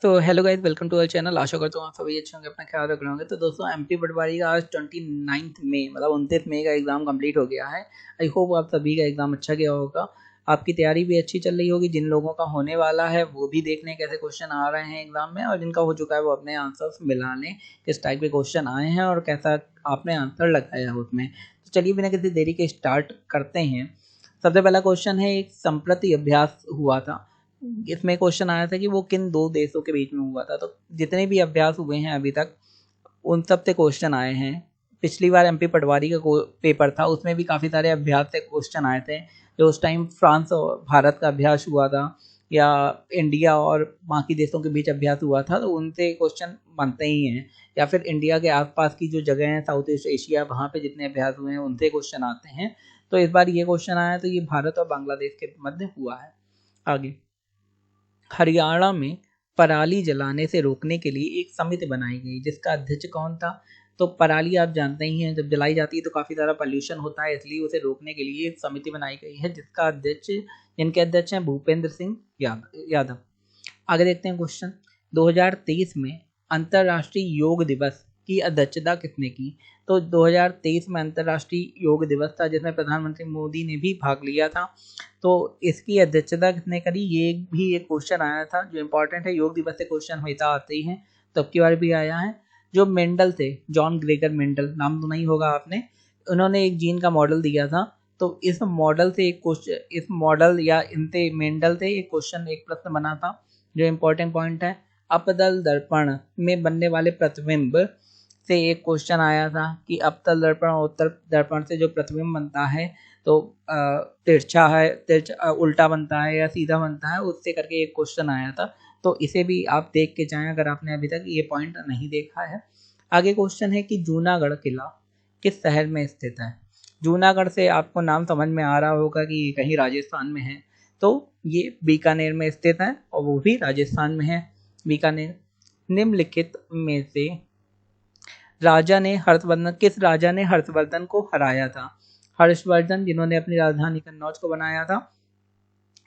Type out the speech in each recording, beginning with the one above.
तो hello guys, welcome to our channel. आशा करता हूँ आप सभी अच्छे होंगे, अपना ख्याल रख रहे होंगे। तो दोस्तों, एमपी पटवारी का आज 29 मई मतलब 29 मई का एग्ज़ाम कंप्लीट हो गया है। आई होप आप सभी का एग्ज़ाम अच्छा गया होगा, आपकी तैयारी भी अच्छी चल रही होगी। जिन लोगों का होने वाला है वो भी देख लें कैसे क्वेश्चन आ रहे हैं एग्ज़ाम में, और जिनका हो चुका है वो अपने आंसर्स मिला लें किस टाइप के क्वेश्चन आए हैं और कैसा आपने आंसर लगाया है उसमें। तो चलिए बिना किसी देरी के स्टार्ट करते हैं। सबसे पहला क्वेश्चन है, एक संप्रति अभ्यास हुआ था। इसमें क्वेश्चन आया था कि वो किन दो देशों के बीच में हुआ था। तो जितने भी अभ्यास हुए हैं अभी तक उन सब से क्वेश्चन आए हैं। पिछली बार एमपी पटवारी का पेपर था, उसमें भी काफ़ी सारे अभ्यास से क्वेश्चन आए थे। जो उस टाइम फ्रांस और भारत का अभ्यास हुआ था या इंडिया और बाकी देशों के बीच अभ्यास हुआ था, तो उनसे क्वेश्चन बनते ही हैं। या फिर इंडिया के आसपास की जो जगह हैं साउथ ईस्ट एशिया, वहाँ पे जितने अभ्यास हुए हैं उनसे क्वेश्चन आते हैं। तो इस बार ये क्वेश्चन आया तो ये भारत और बांग्लादेश के मध्य हुआ है। आगे, हरियाणा में पराली जलाने से रोकने के लिए एक समिति बनाई गई, जिसका अध्यक्ष कौन था। तो पराली आप जानते ही हैं, जब जलाई जाती है तो काफ़ी सारा पॉल्यूशन होता है, इसलिए उसे रोकने के लिए एक समिति बनाई गई है जिसका अध्यक्ष जिनके अध्यक्ष हैं भूपेंद्र सिंह यादव। आगे देखते हैं क्वेश्चन। 2023 में अंतर्राष्ट्रीय योग दिवस की अध्यक्षता किसने की। तो 2023 में अंतर्राष्ट्रीय योग दिवस था, जिसमें प्रधानमंत्री मोदी ने भी भाग लिया था। तो इसकी अध्यक्षता किसने करी, ये भी एक क्वेश्चन आया था जो इम्पोर्टेंट है। योग दिवस से क्वेश्चन हमेशा आते ही हैं, तो अब की बार भी आया है। जो मेंडल थे, जॉन ग्रेगर मेंडल, नाम तो नहीं होगा आपने, उन्होंने एक जीन का मॉडल दिया था। तो इस मॉडल से एक क्वेश्चन, इस मॉडल या इनसे मेंडल से एक क्वेश्चन, एक प्रश्न बना था जो इम्पोर्टेंट पॉइंट है। अपतल दर्पण में बनने वाले प्रतिबिंब से एक क्वेश्चन आया था कि अपतल दर्पण और उत्तल दर्पण से जो प्रतिबिंब बनता है तो तिरछा है, उल्टा बनता है या सीधा बनता है, उससे करके एक क्वेश्चन आया था। तो इसे भी आप देख के जाएं अगर आपने अभी तक ये पॉइंट नहीं देखा है। आगे क्वेश्चन है कि जूनागढ़ किला किस शहर में स्थित है। जूनागढ़ से आपको नाम समझ में आ रहा होगा कि ये कहीं राजस्थान में है। तो ये बीकानेर में स्थित है और वो भी राजस्थान में है, बीकानेर। निम्नलिखित में से किस राजा ने हर्षवर्धन को हराया था। हर्षवर्धन जिन्होंने अपनी राजधानी कन्नौज को बनाया था।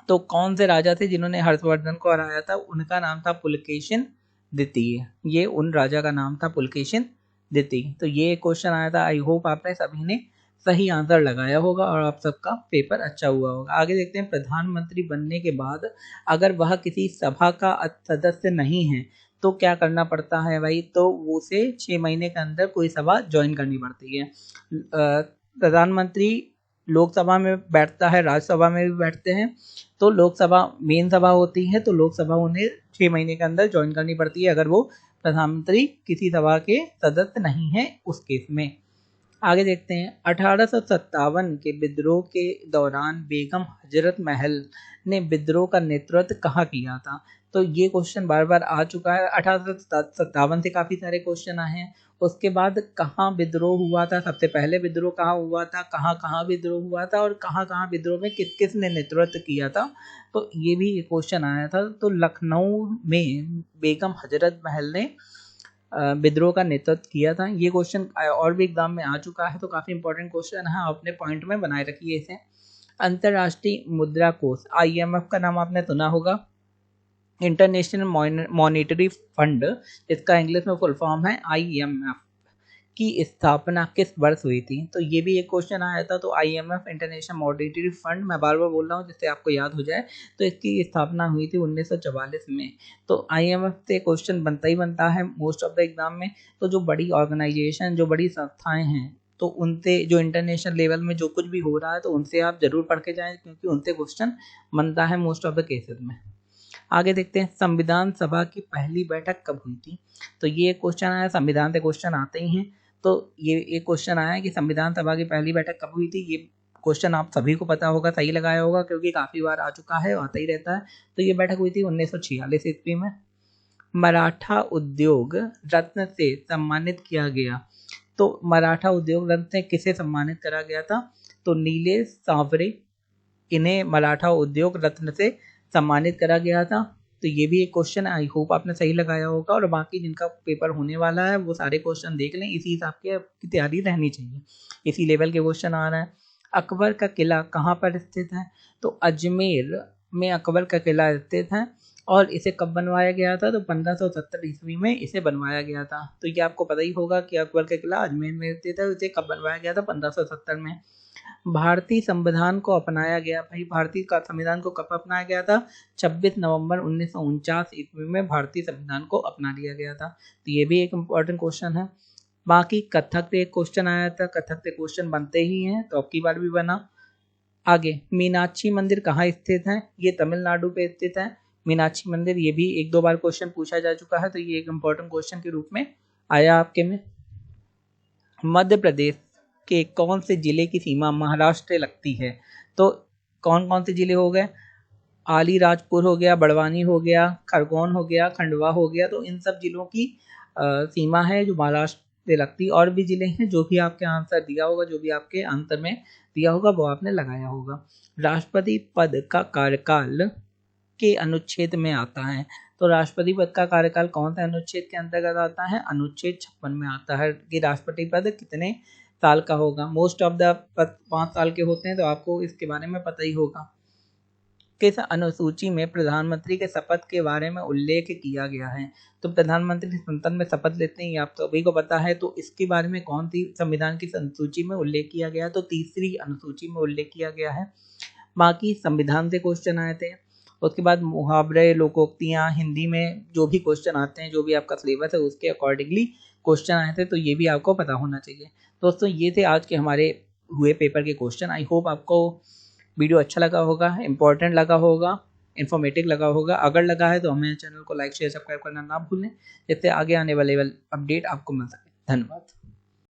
तो कौन से राजा थे जिन्होंने हर्षवर्धन को हराया था, उनका नाम था पुलकेशिन द्वितीय। ये उन राजा का नाम था पुलकेशिन द्वितीय। तो ये क्वेश्चन आया था। आई होप आपने सभी ने सही आंसर लगाया होगा और आप सबका पेपर अच्छा हुआ होगा। आगे देखते हैं, प्रधानमंत्री बनने के बाद अगर वह किसी सभा का सदस्य नहीं है तो क्या करना पड़ता है भाई। तो उसे 6 महीने के अंदर कोई सभा ज्वाइन करनी पड़ती है। प्रधानमंत्री लोकसभा में बैठता है, राज्यसभा में भी बैठते हैं। तो लोकसभा मेन सभा होती है, तो लोकसभा उन्हें 6 महीने के अंदर ज्वाइन करनी पड़ती है अगर वो प्रधानमंत्री किसी सभा के सदस्य नहीं है उस केस में। आगे देखते हैं, 1857 के विद्रोह के दौरान बेगम हजरत महल ने विद्रोह का नेतृत्व कहाँ किया था। तो ये क्वेश्चन बार बार आ चुका है। 1857 से काफ़ी सारे क्वेश्चन आए हैं। उसके बाद कहाँ विद्रोह हुआ था, सबसे पहले विद्रोह कहाँ हुआ था, कहाँ कहाँ विद्रोह हुआ था और कहाँ कहाँ विद्रोह में किस किस ने नेतृत्व किया था, तो ये भी एक क्वेश्चन आया था। तो लखनऊ में बेगम हजरत महल ने विद्रोह का नेतृत्व किया था। ये क्वेश्चन और भी एग्जाम में आ चुका है, तो काफ़ी इंपॉर्टेंट क्वेश्चन है, अपने पॉइंट में बनाए रखिए इसे। अंतर्राष्ट्रीय मुद्रा कोष IMF का नाम आपने सुना होगा, इंटरनेशनल मॉनेटरी फंड, इसका इंग्लिश में फुल फॉर्म है IMF, की स्थापना किस वर्ष हुई थी। तो ये भी एक क्वेश्चन आया था। तो IMF इंटरनेशनल मॉनेटरी फंड, मैं बार बार बोल रहा हूँ जिससे आपको याद हो जाए, तो इसकी स्थापना हुई थी 1944 में। तो IMF से क्वेश्चन बनता ही बनता है मोस्ट ऑफ द एग्जाम में। तो जो बड़ी ऑर्गेनाइजेशन, जो बड़ी संस्थाएं हैं, तो उनसे जो इंटरनेशनल लेवल में जो कुछ भी हो रहा है तो उनसे आप जरूर पढ़ के जाएं, क्योंकि उनसे क्वेश्चन बनता है मोस्ट ऑफ द केसेस में। आगे देखते हैं, संविधान सभा की पहली बैठक कब हुई थी। तो ये क्वेश्चन आया, संविधान से क्वेश्चन आते ही हैं। तो ये एक क्वेश्चन आया कि संविधान सभा की पहली बैठक कब हुई थी। ये क्वेश्चन आप सभी को पता होगा, सही लगाया होगा, क्योंकि काफ़ी बार आ चुका है, आता ही रहता है। तो ये बैठक हुई थी 1946 ईस्वी में। मराठा उद्योग रत्न से सम्मानित किया गया। तो मराठा उद्योग रत्न से किसे सम्मानित करा गया था। तो नीलेश सांवरे, इन्हें मराठा उद्योग रत्न से सम्मानित करा गया था। तो ये भी एक क्वेश्चन, आई होप आपने सही लगाया होगा। और बाकी जिनका पेपर होने वाला है वो सारे क्वेश्चन देख लें, इसी हिसाब की आपकी तैयारी रहनी चाहिए, इसी लेवल के क्वेश्चन आ रहे हैं। अकबर का किला कहाँ पर स्थित है। तो अजमेर में अकबर का किला स्थित है। और इसे कब बनवाया गया था? तो 1570 ईस्वी में इसे बनवाया गया था। तो ये आपको पता ही होगा कि अकबर का किला अजमेर में स्थित है। इसे कब बनवाया गया था? 1570 में। भारतीय संविधान को अपनाया गया, भाई भारतीय का संविधान को कब अपनाया गया था? 26 नवंबर 1949 ईस्वी में भारतीय संविधान को अपना लिया गया था। तो ये भी एक इम्पॉर्टेंट क्वेश्चन है। बाकी कथक पे एक क्वेश्चन आया था, कथक पे क्वेश्चन बनते ही हैं, तो अब की बार भी बना। आगे मीनाक्षी मंदिर कहाँ स्थित है? ये तमिलनाडु पे स्थित है मीनाक्षी मंदिर। ये भी एक दो बार क्वेश्चन पूछा जा चुका है, तो ये एक इम्पोर्टेंट क्वेश्चन के रूप में आया आपके में। मध्य प्रदेश के कौन से जिले की सीमा महाराष्ट्र से लगती है? तो कौन कौन से जिले हो गए? अलीराजपुर हो गया, बड़वानी हो गया, खरगोन हो गया, खंडवा हो गया। तो इन सब जिलों की सीमा है जो महाराष्ट्र से लगती। और भी जिले हैं, जो भी आपके आंसर दिया होगा, जो भी आपके आंसर में दिया होगा वो आपने लगाया होगा। राष्ट्रपति पद का कार्यकाल के अनुच्छेद में आता है। तो राष्ट्रपति पद का कार्यकाल कौन सा अनुच्छेद के अंतर्गत आता है? अनुच्छेद 56 में आता है कि राष्ट्रपति पद कितने साल का होगा। मोस्ट ऑफ द पद 5 साल के होते हैं, तो आपको इसके बारे में पता ही होगा। किस अनुसूची में प्रधानमंत्री के शपथ के बारे में उल्लेख किया गया है? तो प्रधानमंत्री संसद में शपथ लेते हैं, आप सभी को पता है। तो इसके बारे में कौन सी संविधान की अनुसूची में उल्लेख किया गया? तो 3री अनुसूची में उल्लेख किया गया है। बाकी संविधान से क्वेश्चन आए थे। उसके बाद मुहावरे, लोकोक्तियाँ, हिंदी में जो भी क्वेश्चन आते हैं, जो भी आपका सिलेबस है उसके अकॉर्डिंगली क्वेश्चन आए थे, तो ये भी आपको पता होना चाहिए। दोस्तों ये थे आज के हमारे हुए पेपर के क्वेश्चन। आई होप आपको वीडियो अच्छा लगा होगा, इंपॉर्टेंट लगा होगा, इन्फॉर्मेटिव लगा होगा। अगर लगा है तो हमें चैनल को लाइक शेयर सब्सक्राइब करना ना भूलें, जिससे आगे आने वाले अपडेट आपको मिल सके। धन्यवाद।